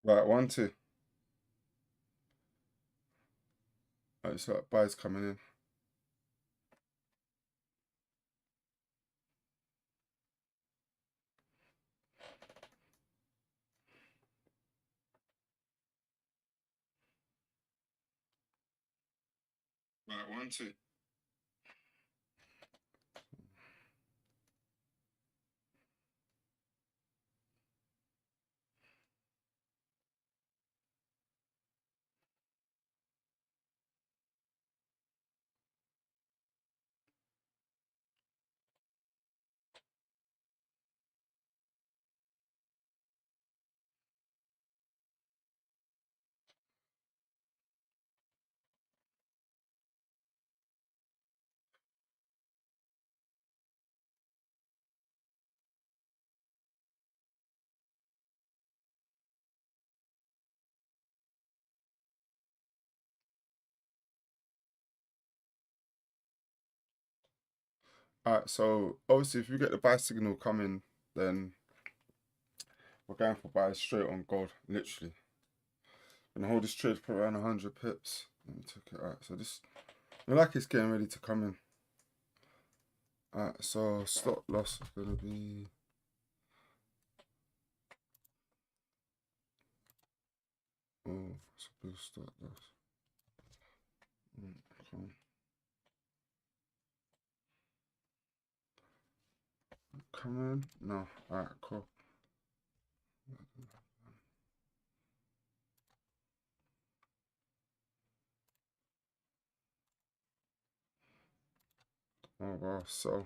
Right, 1, 2. Right, so like buys coming in. Right, 1, 2. Alright, so obviously if you get the buy signal coming, then we're going for buys straight on gold, literally. And hold this trade for around 100 pips. Let me take it out. So this, I like it's getting ready to come in. Alright, so stop loss is gonna be. Oh, it's a big stop loss. Come in? No. Alright, cool. Oh wow, so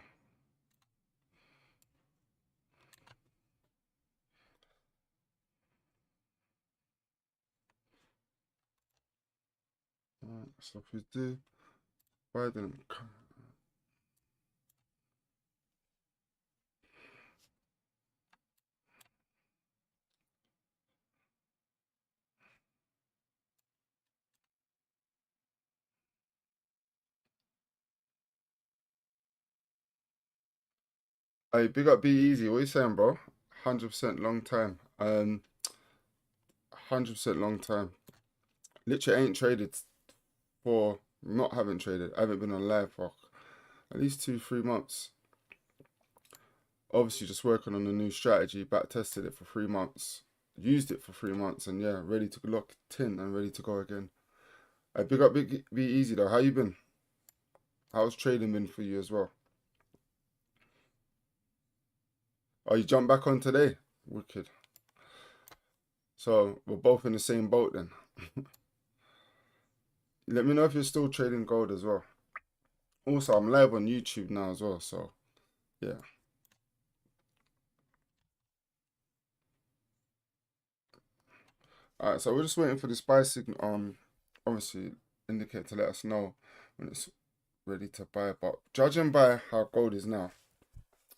alright, so if we do Biden, hey, big up Be Easy. What you saying, bro? 100% long time. 100% long time. Literally ain't traded for not having traded. I haven't been on live for at least 2, 3 months. Obviously, just working on a new strategy. Back tested it for 3 months. Used it for 3 months, and yeah, ready to lock it in and ready to go again. Hey, big up Be Easy though. How you been? How's trading been for you as well? Oh, you jumped back on today? Wicked. So we're both in the same boat then. Let me know if you're still trading gold as well. Also, I'm live on YouTube now as well, so yeah. Alright, so we're just waiting for the SPY signal obviously indicate to let us know when it's ready to buy. But judging by how gold is now,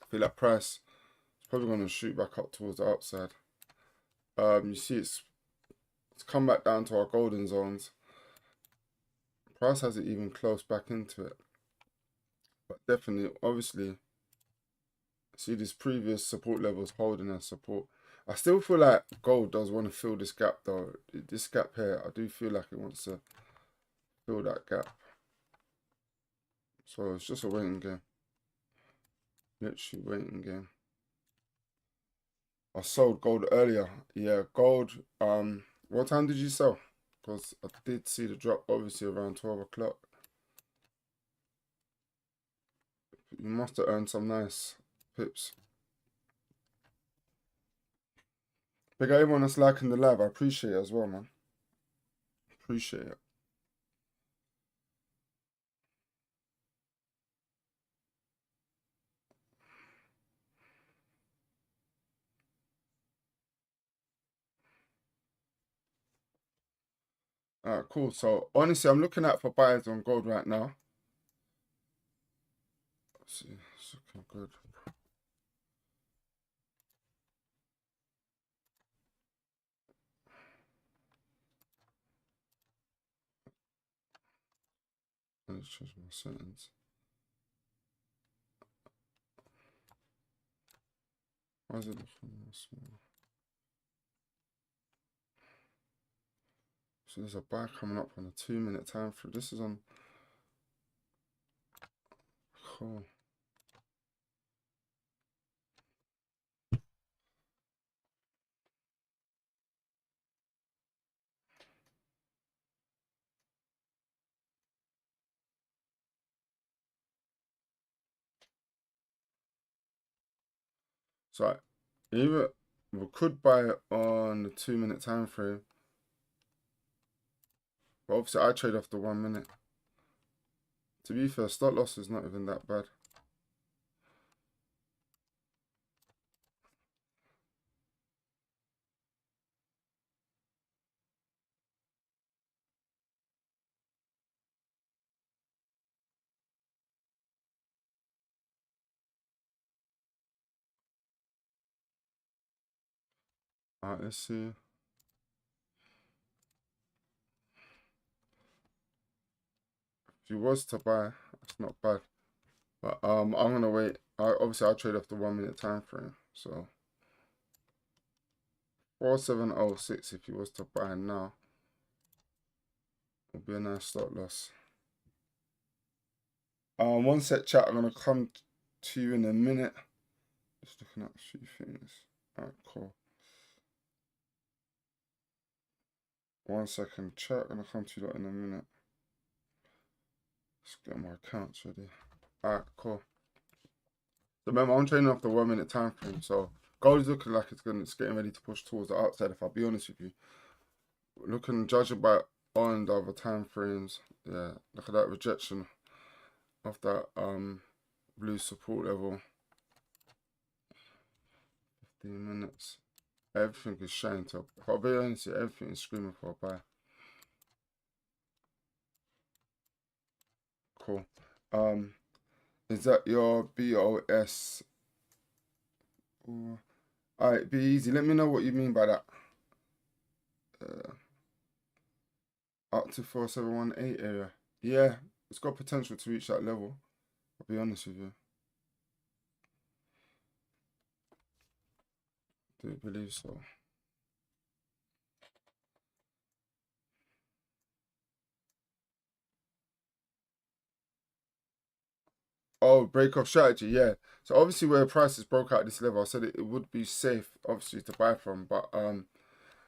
I feel like price is probably gonna shoot back up towards the upside. You see it's come back down to our golden zones. Price hasn't even closed back into it. But definitely, obviously, see this previous support levels holding as support. I still feel like gold does want to fill this gap though. This gap here, I do feel like it wants to fill that gap. So it's just a waiting game. Literally waiting game. I sold gold earlier. Yeah, gold. What time did you sell? Because I did see the drop obviously around 12 o'clock. You must have earned some nice pips. Big up everyone that's liking the live. I appreciate it as well, man. Appreciate it. Alright, cool. So honestly, I'm looking out for buyers on gold right now. Let's see, it's looking good. Let's change my settings. Why is it looking small? So there's a buy coming up on a 2-minute time frame. This is on. Cool. So either we could buy it on the 2-minute time frame, but obviously I trade off the 1 minute. To be fair, stop loss is not even that bad. Alright, let's see. If you was to buy, that's not bad. But I'm gonna wait. Obviously I'll trade off the 1 minute time frame. So 4706 if you was to buy now will be a nice stop loss. One sec, chat. I'm gonna come to you in a minute. Just looking at a few things. Alright, cool. 1 second, chat. I'm gonna come to you in a minute. Let's get my accounts ready. Alright, cool. So remember, I'm trading off the 1 minute time frame. So gold is looking like it's getting ready to push towards the upside. If I'll be honest with you, judging by on the other time frames, yeah, look at that rejection of that blue support level. 15 minutes. Everything is showing to. If I'll be honest, everything is screaming for a buy. Cool. Is that your BOS? Alright, be easy. Let me know what you mean by that. Up to 4718 area. Yeah, it's got potential to reach that level. I'll be honest with you. Do believe so. Oh, break off strategy, yeah. So obviously where prices broke out this level, I said it would be safe, obviously, to buy from. But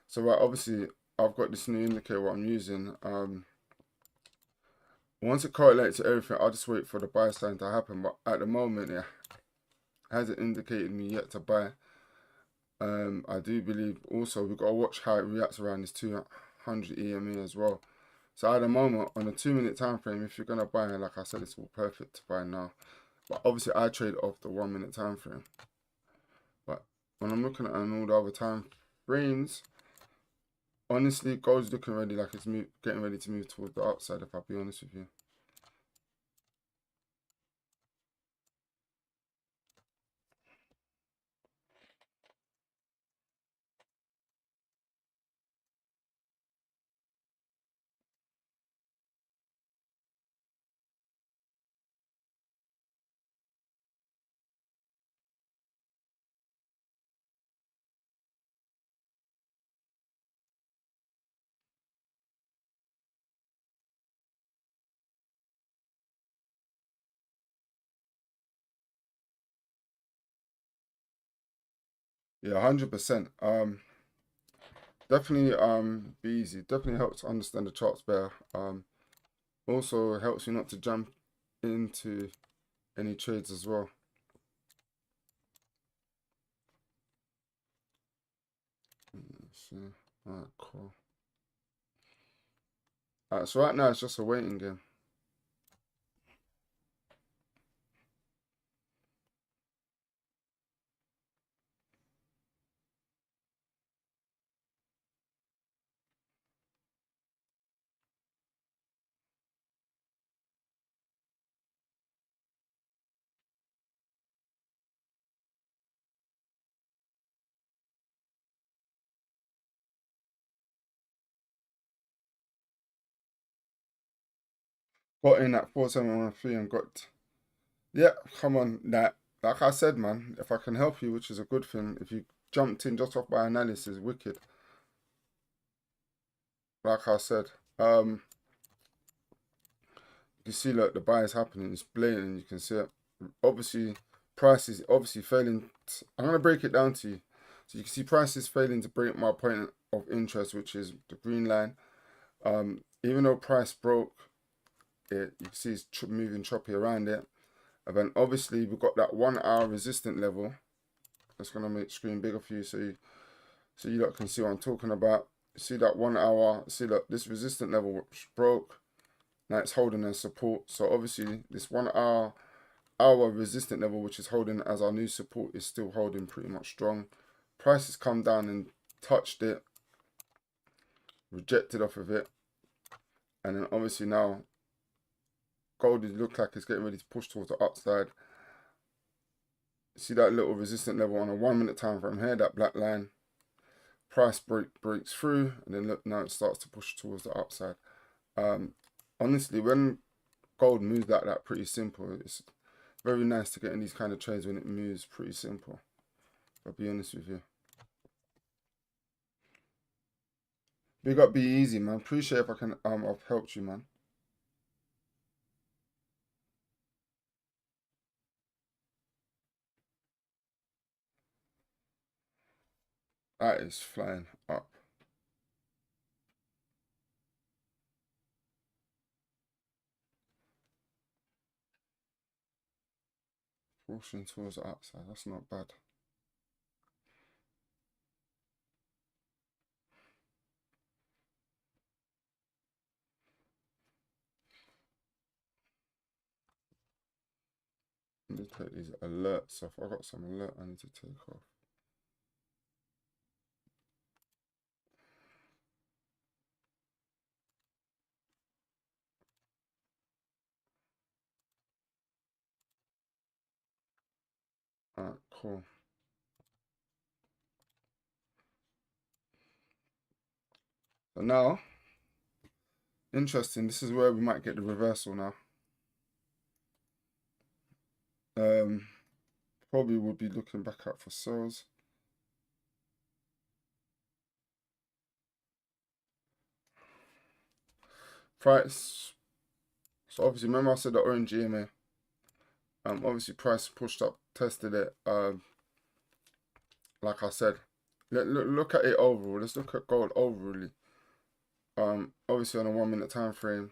so right, obviously I've got this new indicator what I'm using. Once it correlates to everything, I'll just wait for the buy sign to happen. But at the moment, it hasn't indicated me yet to buy. I do believe also we've got to watch how it reacts around this 200 EMA as well. So at the moment, on a 2-minute time frame, if you're gonna buy, like I said, it's all perfect to buy now. But obviously, I trade off the 1 minute time frame. But when I'm looking at all the other time frames, honestly, gold's looking ready, like it's getting ready to move towards the upside. If I'll be honest with you. Yeah, 100%. Definitely be easy. Definitely helps to understand the charts better. Also helps you not to jump into any trades as well. Let's see. Alright, cool. Alright, so right now it's just a waiting game. Got in at 4713 and got, yeah, come on, that, like I said, man, if I can help you, which is a good thing, if you jumped in just off by analysis, wicked. like I said, you see, look, the buy is happening. It's blatant. You can see it. Obviously, price is obviously failing. I'm gonna break it down to you, so you can see price is failing to break my point of interest, which is the green line. Even though price broke it, you can see it's moving choppy around it. And then obviously we've got that 1 hour resistant level. That's gonna make the screen bigger for you, so you lot can see what I'm talking about. See that 1 hour. See that this resistant level which broke. Now it's holding as support. So obviously this 1 hour resistant level, which is holding as our new support, is still holding pretty much strong. Price has come down and touched it, rejected off of it, and then obviously now gold looks like it's getting ready to push towards the upside. See that little resistant level on a 1 minute time frame here, that black line. Price breaks through, and then look, now it starts to push towards the upside. Honestly, when gold moves like that, pretty simple. It's very nice to get in these kind of trades when it moves pretty simple. I'll be honest with you. Big up, be easy, man. Appreciate if I can I've helped you, man. That is flying up. Pushing towards the upside. That's not bad. Let me take these alerts off. I got some alert I need to take off. Alright, cool. So now, interesting. This is where we might get the reversal now. Probably would be looking back out for sells. Price. So obviously, remember I said the orange EMA. Obviously price pushed up, tested it. Like I said, look at it overall. Let's look at gold overall. Obviously on a 1 minute time frame.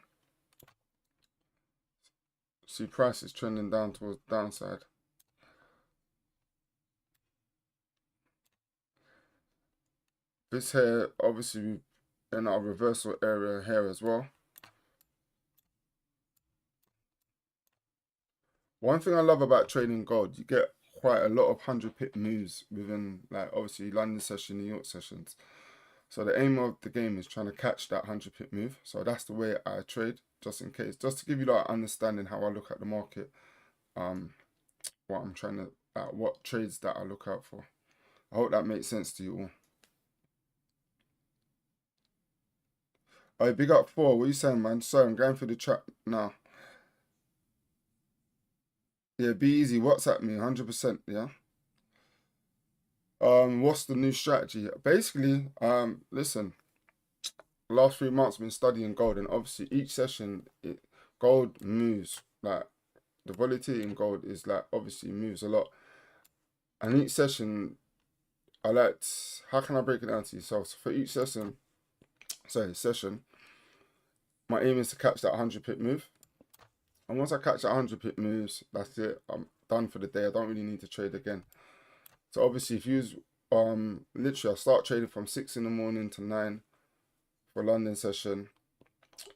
See price is trending down towards downside. This here, obviously, in our reversal area here as well. One thing I love about trading gold, you get quite a lot of 100 pip moves within, like, obviously London session, New York sessions. So the aim of the game is trying to catch that 100 pip move. So that's the way I trade, just in case, just to give you like understanding how I look at the market. What I'm trying to, what trades that I look out for. I hope that makes sense to you all. Alright, big up 4. What are you saying, man? Sorry, I'm going through the chat now. Yeah, be easy. WhatsApp me, 100%. Yeah. What's the new strategy? Basically, listen. Last 3 months, I've been studying gold, and obviously each session, gold moves. Like the volatility in gold is like obviously moves a lot, and each session, I like. How can I break it down to yourself? So for each session, my aim is to catch that 100 pip move. And once I catch that 100 pip moves, that's it. I'm done for the day. I don't really need to trade again. So obviously, if you literally, I start trading from 6 in the morning to 9 for London session.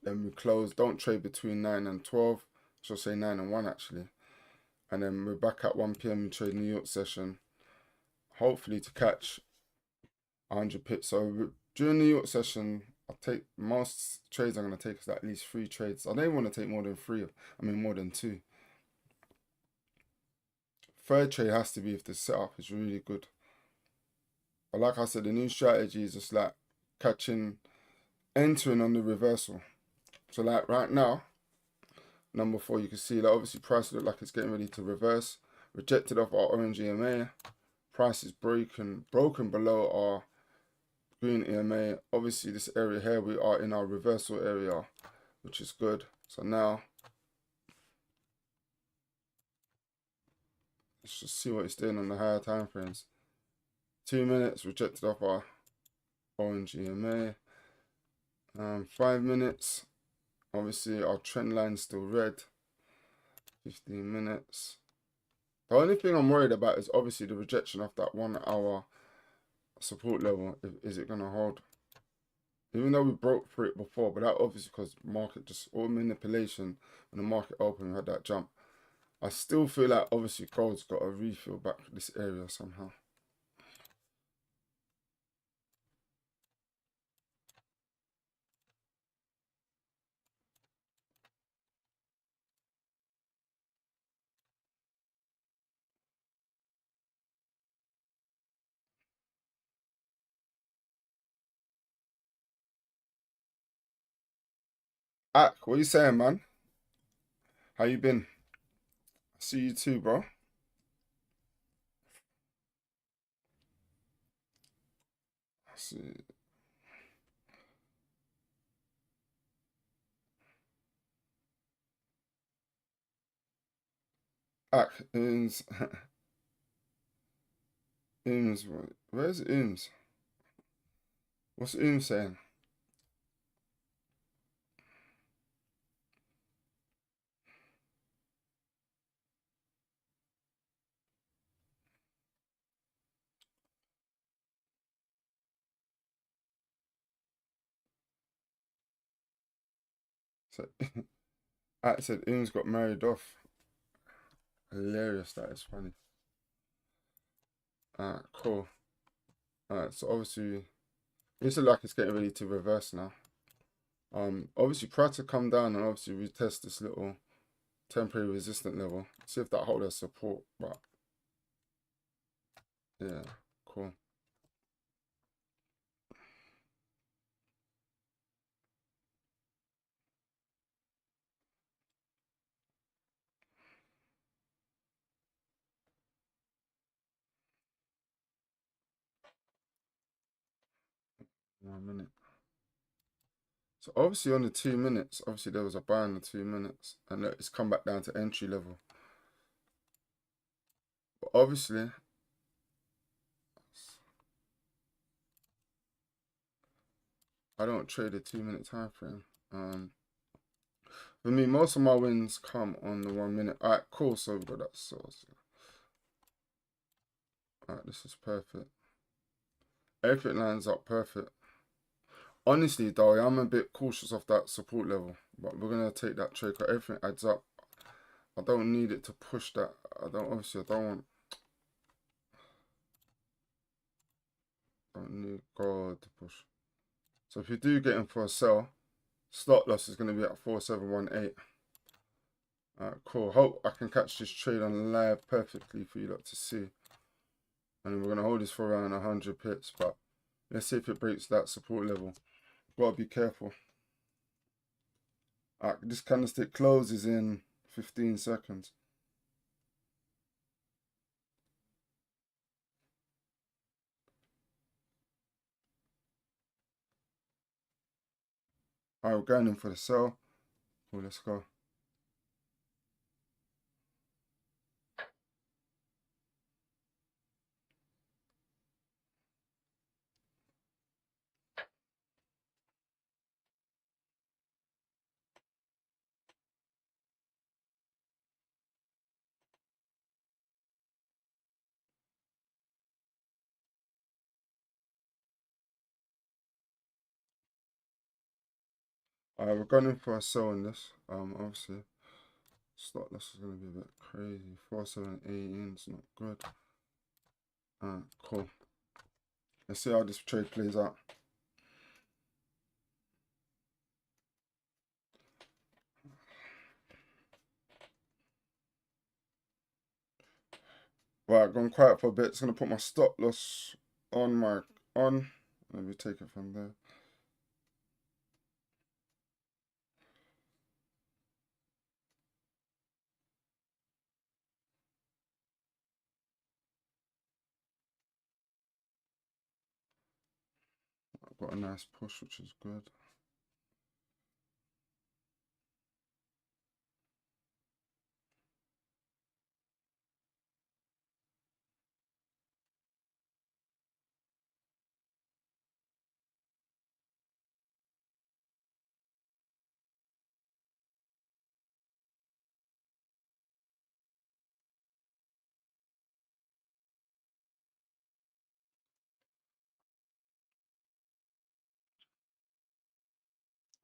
Then we close. Don't trade between 9 and 12. I should say 9 and 1 actually. And then we're back at 1 p.m. We trade New York session. Hopefully to catch 100 pips. So during New York session, I'll take most trades I'm going to take is at least 3 trades. I don't even want to take more than 3. I mean more than 2. Third trade has to be if the setup is really good. But like I said, the new strategy is just like entering on the reversal. So like right now, number 4, you can see that obviously price look like it's getting ready to reverse. Rejected off our orange EMA. Price is broken below our green EMA. Obviously, this area here, we are in our reversal area, which is good. So now, let's just see what it's doing on the higher time frames. 2 minutes, rejected off our orange EMA. 5 minutes, obviously our trend line is still red. 15 minutes. The only thing I'm worried about is obviously the rejection of that 1 hour support level. Is it going to hold? Even though we broke through it before, but that obviously because market just all manipulation when the market opened, we had that jump. I still feel like obviously gold's got to refill back this area somehow. Ak, what you saying, man? How you been? I see you too, bro. I see. Ak, Ooms. Ooms, where's Ooms? What's Ooms saying? So, Ak said Ooms got married off. Hilarious, that is funny. Alright, cool. Alright, so obviously, it's like it's getting ready to reverse now. Obviously, try to come down and obviously retest this little temporary resistant level. See if that holds as support, but yeah, cool. One minute. So obviously on the 2 minutes, obviously there was a buy in the 2 minutes, and look, it's come back down to entry level. But obviously, I don't trade a 2 minute time frame. For me, most of my wins come on the 1 minute. Alright, cool. So we've got that source. Alright, this is perfect. Everything lines up perfect. Honestly, though, I'm a bit cautious of that support level, but we're gonna take that trade because everything adds up. I don't need it to push that. I don't need gold to push. So if you do get in for a sell, stop loss is gonna be at 4718. Alright, cool. Hope I can catch this trade on live perfectly for you lot to see. And we're gonna hold this for around 100 pips, but let's see if it breaks that support level. Gotta be careful. This candlestick closes in 15 seconds. Alright, we're going in for the sell. Cool, let's go. Alright, we're going in for a sell in this. Obviously, stop loss is gonna be a bit crazy. 4718 is not good. Alright, cool. Let's see how this trade plays out. Right, gone quiet for a bit. It's gonna put my stop loss on on. Let me take it from there. got a nice push, which is good.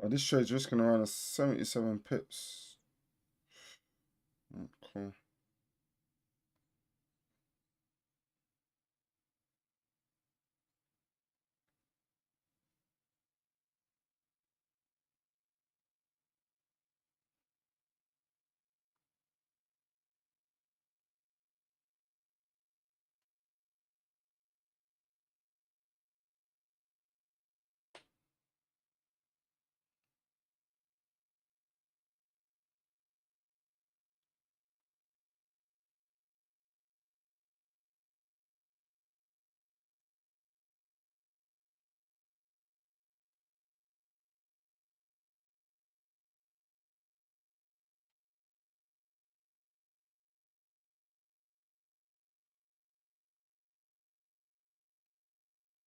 Oh, this trade's risking around a 77 pips. Oh, cool.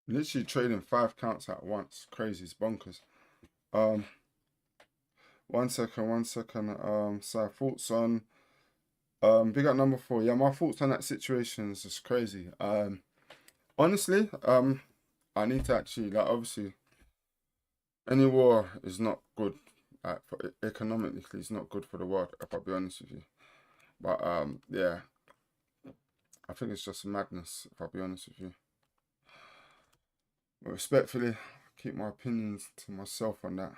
Literally trading 5 counts at once. Crazy, it's bonkers. Um, 1 second, 1 second. So thoughts on big up number 4. Yeah, my thoughts on that situation is just crazy. Honestly, I need to actually, like, obviously, any war is not good. Economically, it's not good for the world. If I'll be honest with you. But yeah, I think it's just madness. If I'll be honest with you. But respectfully, I keep my opinions to myself on that.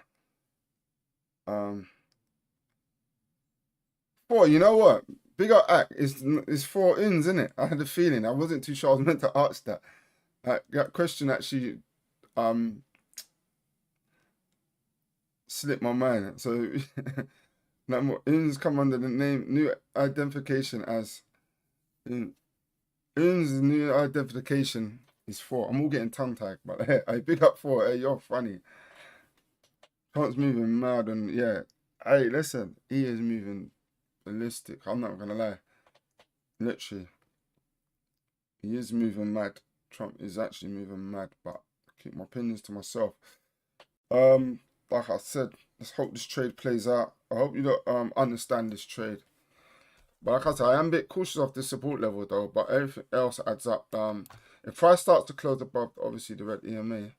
4. You know what? Big up act is 4 ins, isn't it? I had a feeling. I wasn't too sure I was meant to ask that. That question actually slipped my mind. So ins come under the name new identification as in ins new identification is 4. I'm all getting tongue tied, but hey, I big up 4. Hey, you're funny. Can't moving mad and yeah. Hey, listen, he is moving ballistic. I'm not gonna lie. Literally. He is moving mad. Trump is actually moving mad, but I keep my opinions to myself. Like I said, let's hope this trade plays out. I hope you don't understand this trade. But like I said, I am a bit cautious of the support level though, but everything else adds up. If price starts to close above obviously the red EMA,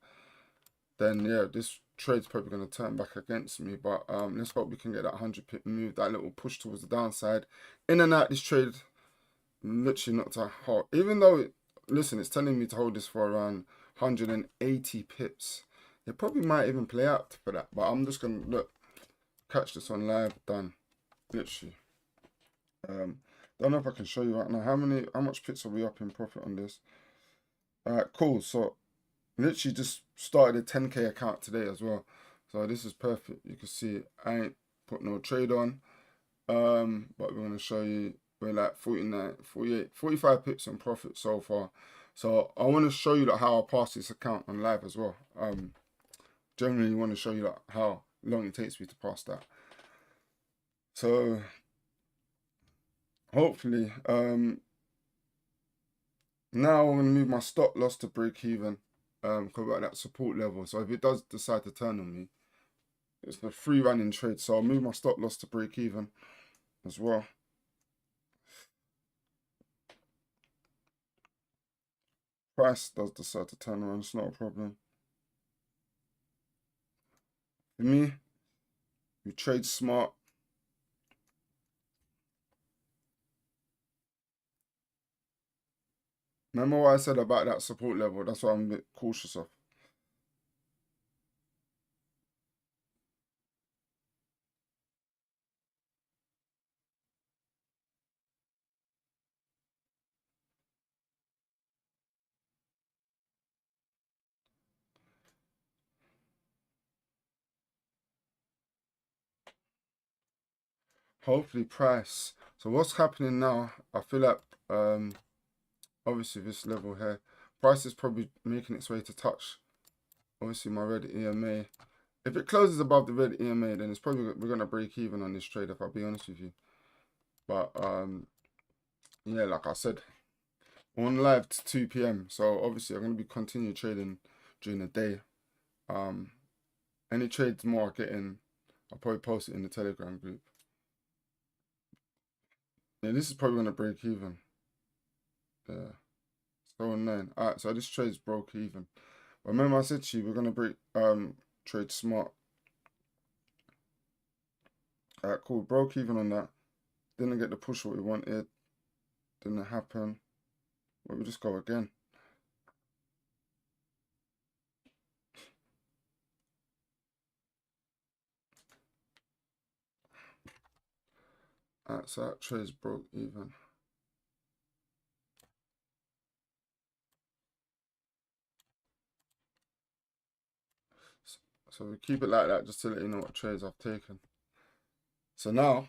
then yeah, this trade's probably gonna turn back against me. But let's hope we can get that 100 pip move, that little push towards the downside. In and out this trade literally not to hold. Even though, listen, it's telling me to hold this for around 180 pips. It probably might even play out for that. But I'm just going to, look, catch this on live, done. Literally. Don't know if I can show you right now. How much pips are we up in profit on this? Alright, cool. So, literally just started a 10k account today as well. So this is perfect. You can see I ain't put no trade on. But we're going to show you we're like 49, 48, 45 pips in profit so far. So I want to show you like how I pass this account on live as well. Generally want to show you like how long it takes me to pass that. So hopefully, now I'm going to move my stop loss to break even. Because we're at that support level. So if it does decide to turn on me, it's a free running trade. So I'll move my stop loss to break even as well. Price does decide to turn around, it's not a problem. For me, we trade smart. Remember what I said about that support level? That's what I'm a bit cautious of. Hopefully price. So what's happening now, I feel like obviously this level here, price is probably making its way to touch obviously my red EMA. If it closes above the red EMA, then it's probably we're gonna break even on this trade. If I'll be honest with you, but yeah, like I said, on live to 2 p.m. So obviously I'm gonna be continue trading during the day. Any trades more I get in, I'll probably post it in the Telegram group. Yeah, this is probably gonna break even. Yeah, so 9. Alright, so this trade's broke even. But remember I said to you we're gonna break trade smart. Alright, cool. Broke even on that. Didn't get the push what we wanted. Didn't happen. Well, we just go again. Alright, so that trade's broke even. So we keep it like that just to let you know what trades I've taken. So now,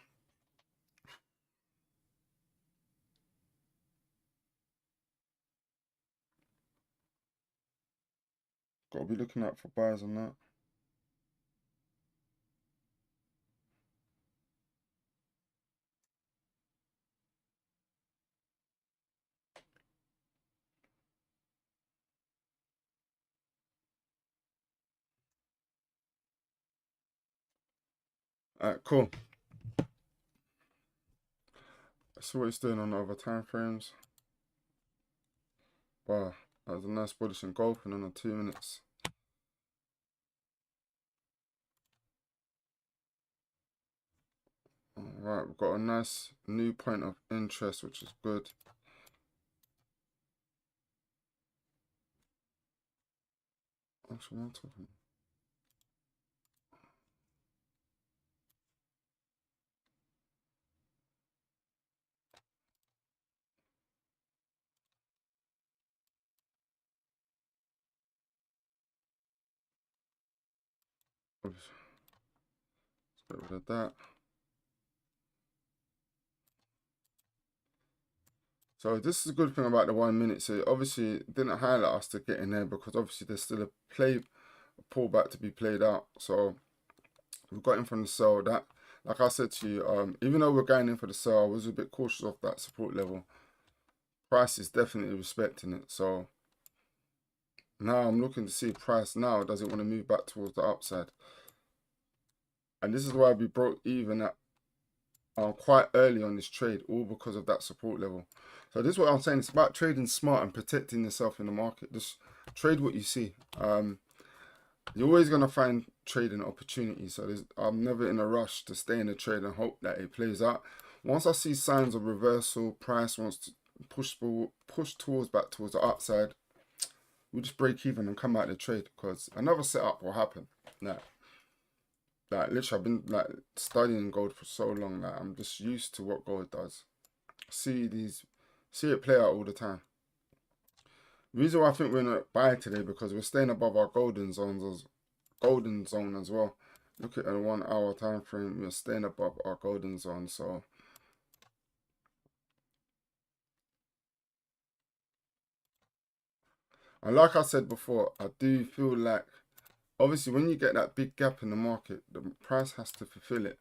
got to be looking out for buys on that. Alright, cool. Let's see what it's doing on the other time frames. Wow, that was a nice bullish engulfing on the 2 minutes. Alright, we've got a nice new point of interest, which is good. Actually, I'm talking. Let's get rid of that. So this is a good thing about the 1 minute. So obviously it didn't highlight us to get in there because obviously there's still a pullback to be played out. So we got in from the sell. That, like I said to you, even though we're going in for the sell, I was a bit cautious of that support level. Price is definitely respecting it. So now I'm looking to see price now does it want to move back towards the upside. And this is why we broke even at quite early on this trade, all because of that support level. So this is what I'm saying. It's about trading smart and protecting yourself in the market. Just trade what you see. You're always going to find trading opportunities. So I'm never in a rush to stay in a trade and hope that it plays out. Once I see signs of reversal, price wants to push towards back towards the upside, we'll just break even and come out of the trade because another setup will happen. Like literally, I've been like studying gold for so long that I'm just used to what gold does. See it play out all the time. The reason why I think we're in a buy today because we're staying above our golden zone as well. Look at a 1 hour time frame. We're staying above our golden zone. So and like I said before, I do feel like obviously when you get that big gap in the market, the price has to fulfill it,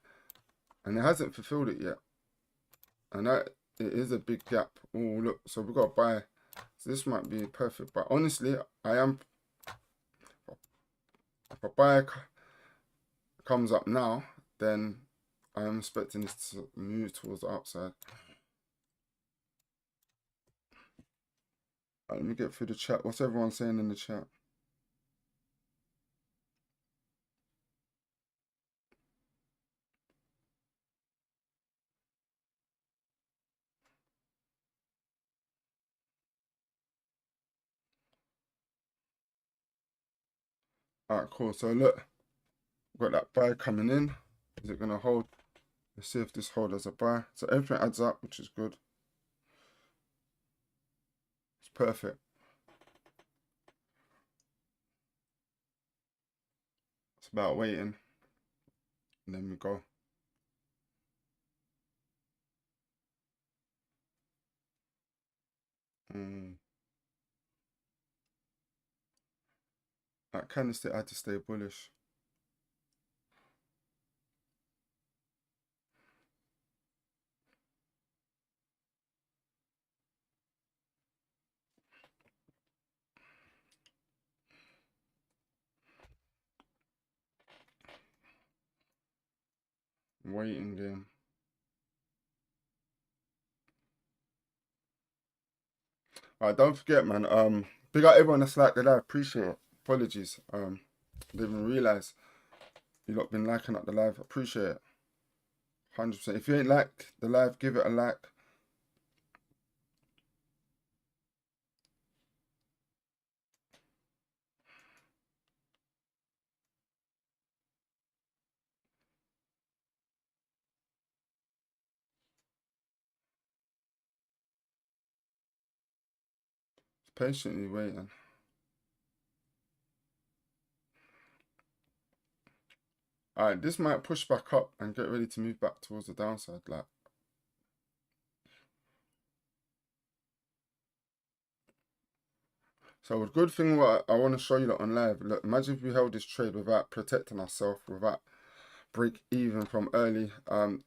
and it hasn't fulfilled it yet. And that it is a big gap. Oh look, so we've got to buy. So this might be perfect, but honestly, if a buy comes up now, then I am expecting this to move towards the upside. Let me get through the chat. What's everyone saying in the chat? Alright, cool. So look, we've got that buy coming in. Is it gonna hold? Let's see if this holds as a buy. So everything adds up, which is good. It's perfect. It's about waiting. And then we go. That candlestick had to stay bullish. Waiting game. Alright, don't forget, man. Big up everyone that's liked the live. Appreciate it. Apologies. Didn't even realize you lot been liking up the live. Appreciate it. 100%. If you ain't liked the live, give it a like. Patiently waiting. Alright, this might push back up and get ready to move back towards the downside. Like, so a good thing what I want to show you lot on live. Look, imagine if we held this trade without protecting ourselves, without break even from early.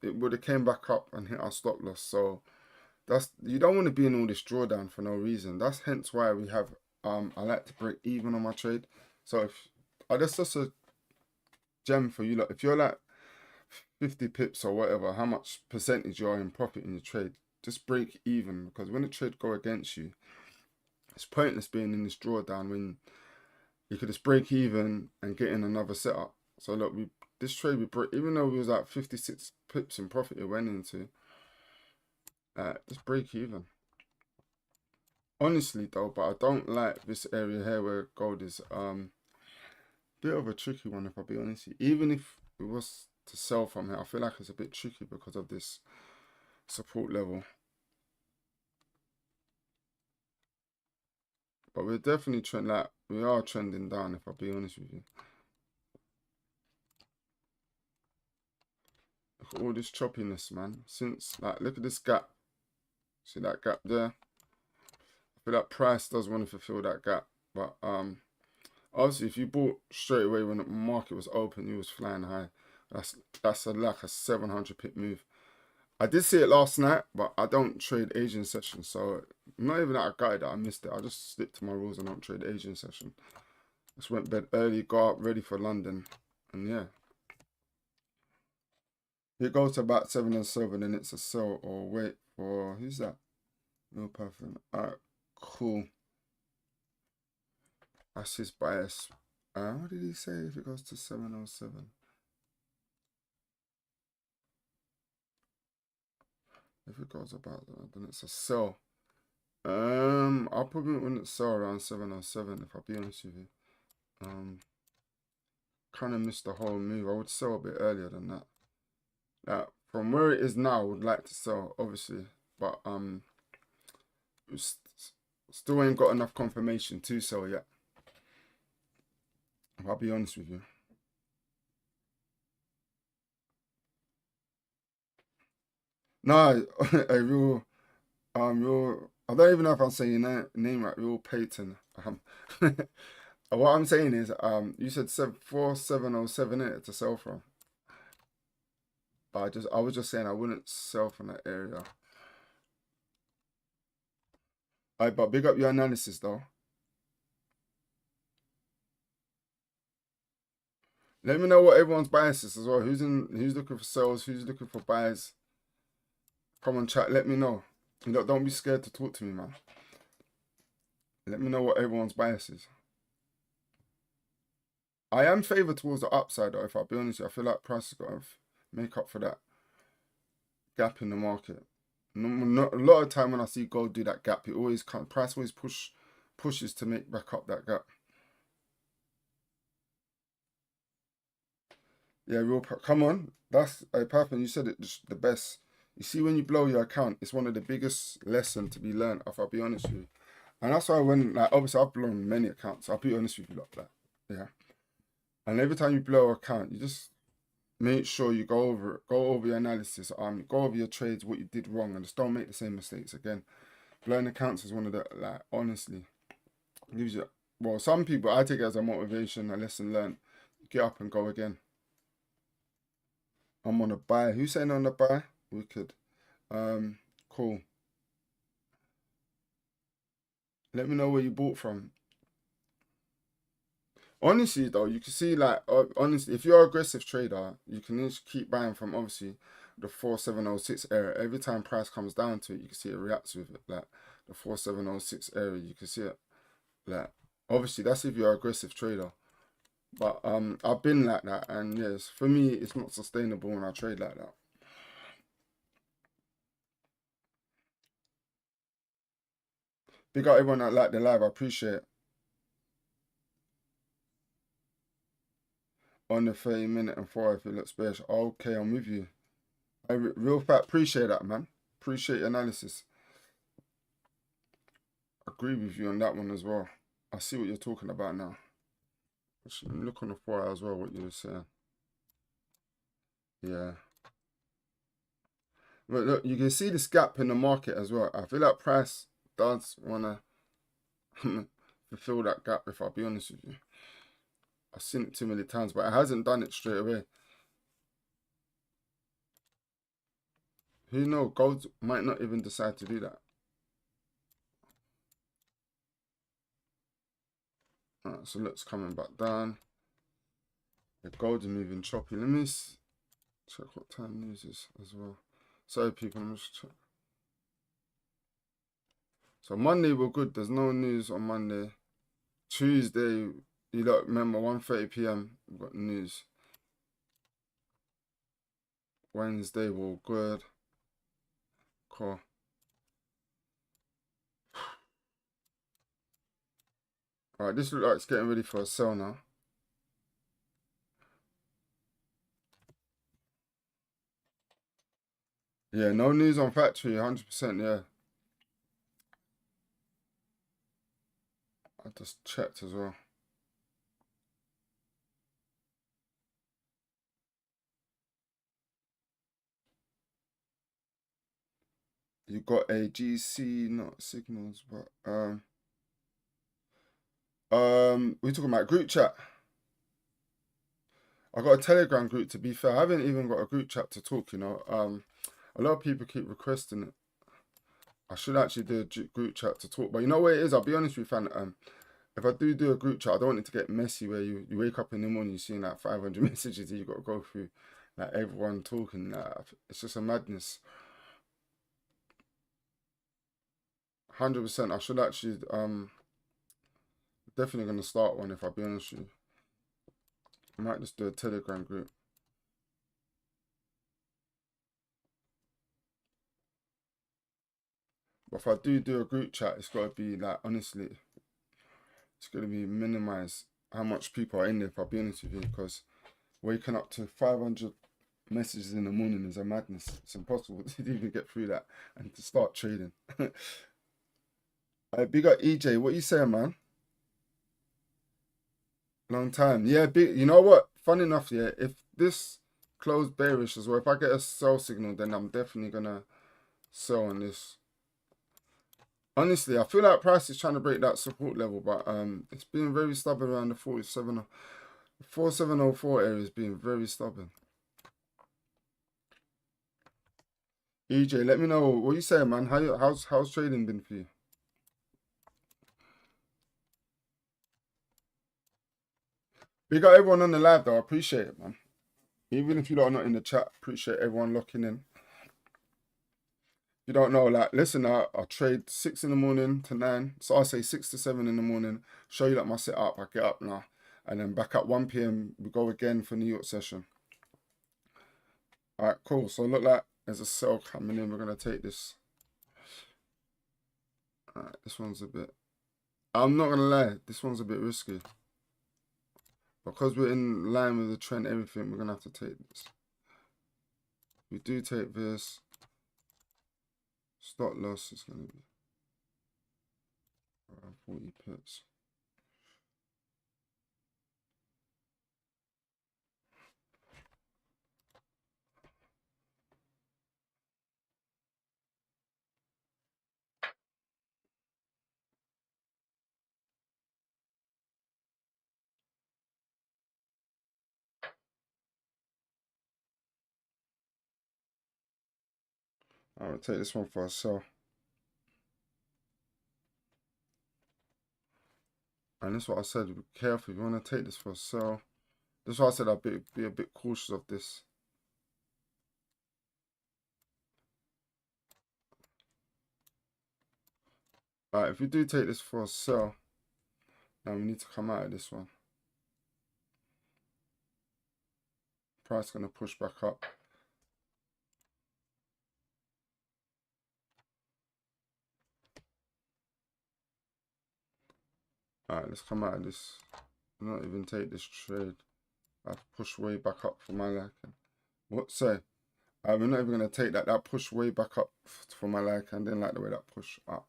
It would have came back up and hit our stop loss. So that's, you don't want to be in all this drawdown for no reason. That's hence why we have I like to break even on my trade. So if that's just a gem for you lot. If you're like 50 pips or whatever, how much percentage you are in profit in your trade, just break even, because when the trade go against you, it's pointless being in this drawdown when you could just break even and get in another setup. So look, this trade we break, even though we was like 56 pips in profit it went into, just break even. Honestly though, but I don't like this area here where gold is bit of a tricky one, if I'll be honest. Even if it was to sell from here, I feel like it's a bit tricky because of this support level. But we're definitely we are trending down, if I'll be honest with you. Look at all this choppiness, man. Since, like, look at this gap. See that gap there? I feel like price does want to fulfill that gap. But obviously if you bought straight away when the market was open, you was flying high. That's like a 700 pip move. I did see it last night, but I don't trade Asian sessions, so not even that I got it, that I missed it. I just stick to my rules and don't trade Asian session. Just went bed early, got up ready for London, and yeah. It goes to about 707 and it's a sell, or wait for, who's that? No perfect. Alright, cool. That's his bias. What did he say if it goes to 707? If it goes about that, then it's a sell. I probably wouldn't sell around 707 if I'll be honest with you. Kind of missed the whole move. I would sell a bit earlier than that. From where it is now, I would like to sell, obviously, but still ain't got enough confirmation to sell yet. I'll be honest with you. No, a real, real. I don't even know if I'm saying your name right. Real Peyton. What I'm saying is, you said 4707 in it to sell from, but I was just saying I wouldn't sell from that area. Alright, but big up your analysis though. Let me know what everyone's bias is as well. Who's looking for sales? Who's looking for buys? Come on, chat. Let me know. Don't be scared to talk to me, man. Let me know what everyone's bias is. I am favored towards the upside, though. If I'll be honest, I feel like price has got to make up for that gap in the market. A lot of time when I see gold do that gap, it always price always pushes to make back up that gap. Yeah, real. Come on, that's Papan. You said it the best. You see, when you blow your account, it's one of the biggest lessons to be learned. If I'll be honest with you, and that's why when, like, obviously I've blown many accounts. I'll be honest with you, like that. Yeah. And every time you blow an account, you just make sure you go over your analysis, go over your trades, what you did wrong, and just don't make the same mistakes again. Blowing accounts is one of the, like, honestly, gives you well, some people, I take it as a motivation, a lesson learned. Get up and go again. I'm on a buy. Who's saying on the buy? Wicked. Cool. Let me know where you bought from. Honestly, though, you can see like honestly, if you're an aggressive trader, you can just keep buying from obviously the 4706 area. Every time price comes down to it, you can see it reacts with it. Like the 4706 area, you can see it. Like obviously, that's if you're an aggressive trader. But I've been like that, and yes, for me, it's not sustainable when I trade like that. Big up everyone that liked the live. I appreciate it. On the 30 minute and 4 if it looks bearish. Okay, I'm with you. Real fat, appreciate that, man. Appreciate your analysis. Agree with you on that one as well. I see what you're talking about now. Actually, look on the 4 as well, what you were saying. Yeah. But look, you can see this gap in the market as well. I feel like price does want to fulfill that gap, if I'll be honest with you. I've seen it too many times, but it hasn't done it straight away. Who knows? Gold might not even decide to do that. Alright, so looks coming back down. The gold is moving choppy. Let me check what time news is as well. Sorry, people, I'm just check. So Monday we're good. There's no news on Monday. Tuesday, you don't remember 1:30 p.m. We've got news. Wednesday we're good. Cool. Alright, this looks like it's getting ready for a sell now. Yeah, no news on factory, 100%, yeah. I just checked as well. You got a GC, not signals, but we're talking about group chat. I got a Telegram group, to be fair. I haven't even got a group chat to talk, you know. A lot of people keep requesting it. I should actually do a group chat to talk, but you know what it is? I'll be honest with you, fan. If I do a group chat, I don't want it to get messy where you wake up in the morning, you're seeing like 500 messages that you got to go through, like everyone talking. It's just a madness. 100%. I should actually definitely gonna start one if I'll be honest with you. I might just do a Telegram group. But if I do a group chat, it's gotta be like honestly, it's gonna be minimized how much people are in there if I'll be honest with you, because waking up to 500 messages in the morning is a madness. It's impossible to even get through that and to start trading. Big up EJ, what you saying, man? Long time. Yeah, big. You know what? Fun enough, yeah. If this closed bearish as well, if I get a sell signal, then I'm definitely gonna sell on this. Honestly, I feel like price is trying to break that support level, but it's being very stubborn around the 4704 area is being very stubborn. EJ, let me know what you saying, man. How's trading been for you? We got everyone on the live though. I appreciate it, man. Even if you lot are not in the chat, appreciate everyone locking in. You don't know, like, listen, I trade 6 in the morning to 9. So I'll say 6 to 7 in the morning. Show you like my setup. I get up now. And then back at 1 p.m. we go again for New York session. Alright, cool. So look like there's a sell coming in. We're gonna take this. Alright, this one's a bit, I'm not gonna lie, this one's a bit risky. Because we're in line with the trend, everything, we're gonna have to take this. We do take this. Stop loss is gonna be 40 pips. I'm gonna take this one for a sell. And that's what I said, be careful if you want to take this for a sell. That's why I said I'd be a bit cautious of this. Alright, if you do take this for a sell, now we need to come out of this one. Price gonna push back up. Alright, let's come out of this. Not even take this trade. I push way back up for my liking. What say? We're not even gonna take that. That push way back up for my liking. I didn't like the way that push up.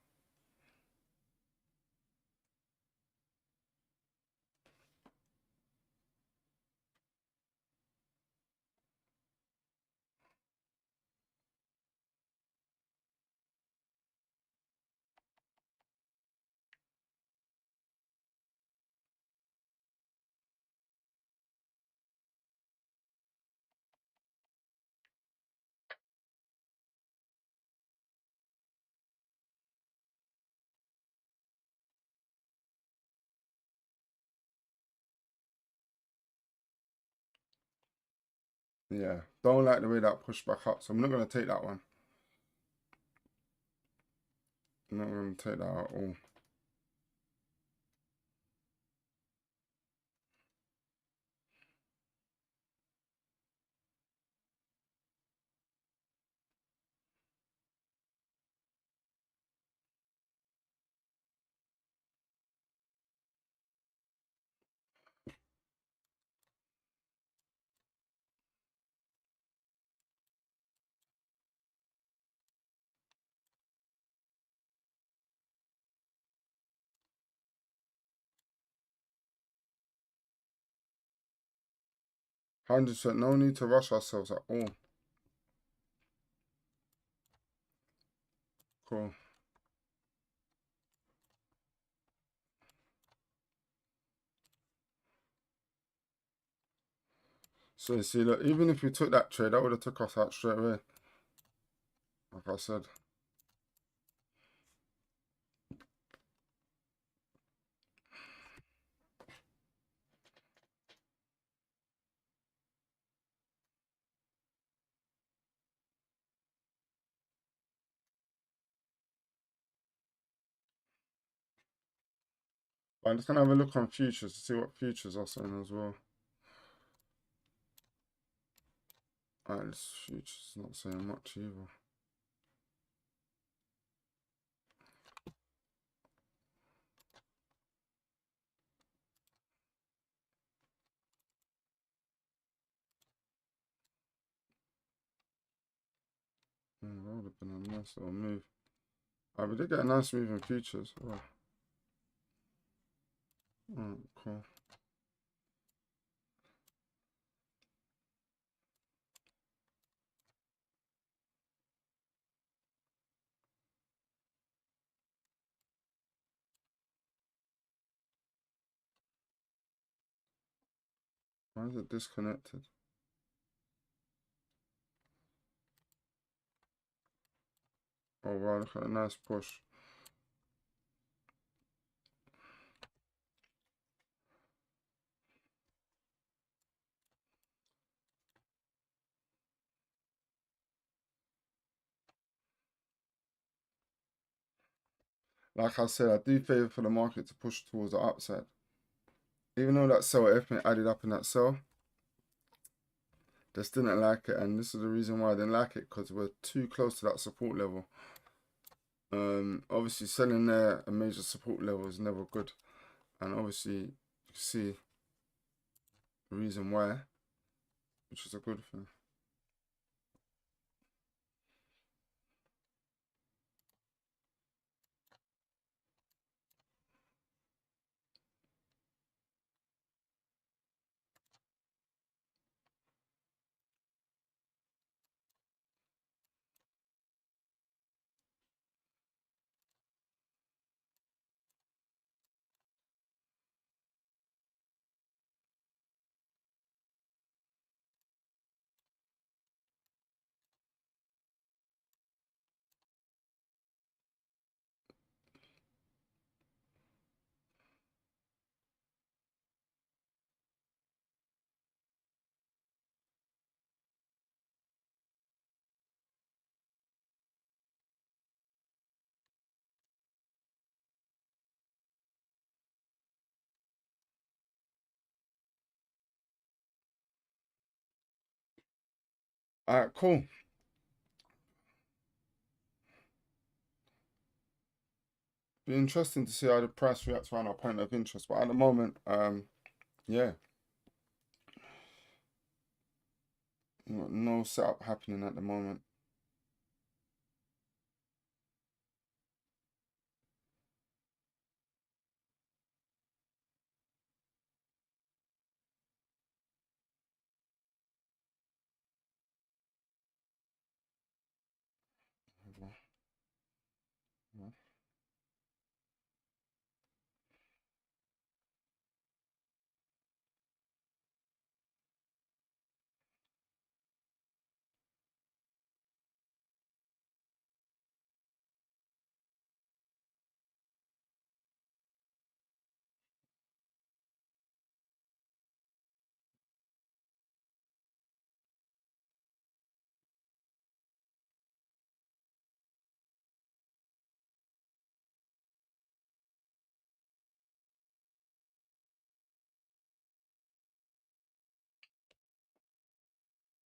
Yeah, don't like the way that pushed back up, so I'm not gonna take that one. I'm not gonna take that at all. %, no need to rush ourselves at all. Cool. So you see, look, even if we took that trade, that would have took us out straight away. Like I said. I'm just gonna have a look on futures to see what futures are saying as well. Alright, this futures not saying much either. That would have been a nice little move. Alright, we did get a nice move in futures. Oh. Alright, cool. Why is it disconnected? Oh wow, look at a nice push. Like I said, I do favour for the market to push towards the upside. Even though that sell everything added up in that sell, just didn't like it, and this is the reason why I didn't like it, because we're too close to that support level. Obviously selling there a major support level is never good, and obviously you can see the reason why, which is a good thing. Alright, cool. Be interesting to see how the price reacts around our point of interest. But at the moment, yeah, no setup happening at the moment.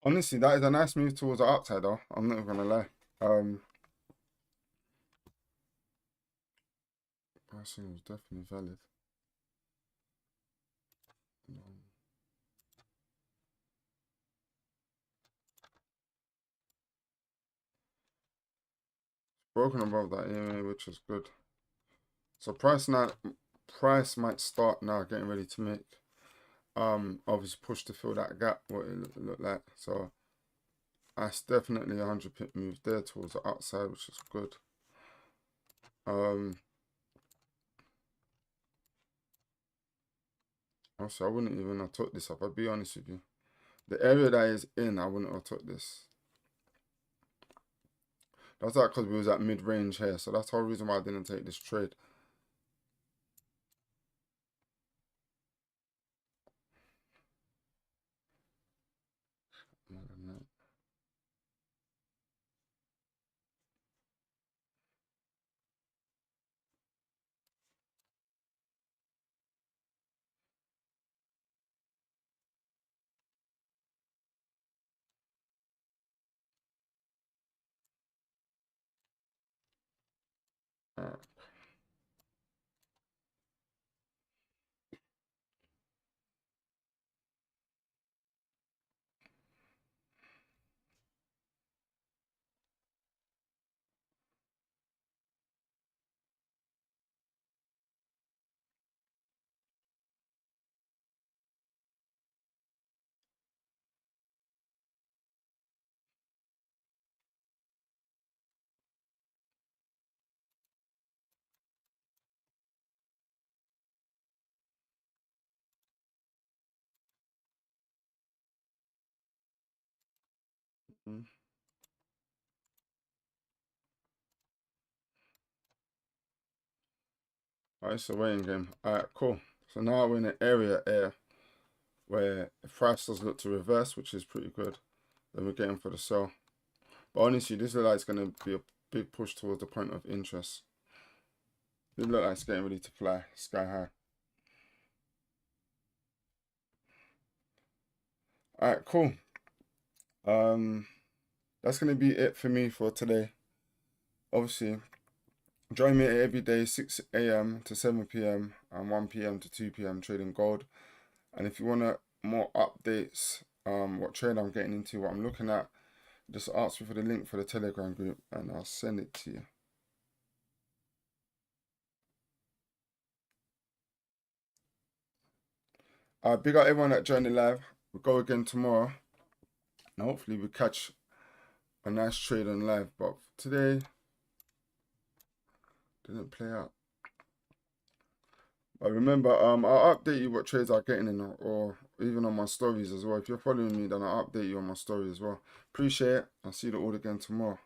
Honestly, that is a nice move towards the upside, though. I'm not gonna lie. Pricing was definitely valid. Broken above that EMA, which is good. So price might start now, getting ready to make obviously push to fill that gap, what it looked like. So that's definitely a 100 pip move there towards the outside, which is good. Also, I wouldn't even have took this up, I'll be honest with you. The area that is in, I wouldn't have took this. That's like because we was at mid-range here, so that's the whole reason why I didn't take this trade. Mm. Alright, it's a waiting game. Alright, cool. So now we're in an area here where if price does look to reverse, which is pretty good, then we're getting for the sell. But honestly, this looks like it's going to be a big push towards the point of interest. It looks like it's getting ready to fly sky high. Alright, cool. That's going to be it for me for today. Obviously, join me every day, 6 a.m. to 7 p.m. and 1 p.m. to 2 p.m. trading gold. And if you want more updates, what trade I'm getting into, what I'm looking at, just ask me for the link for the Telegram group and I'll send it to you. Big up everyone that joined the live. We'll go again tomorrow. And hopefully we catch a nice trade on live. But today, didn't play out. But remember, I'll update you what trades I'm getting in or even on my stories as well. If you're following me, then I'll update you on my story as well. Appreciate it. I'll see you all again tomorrow.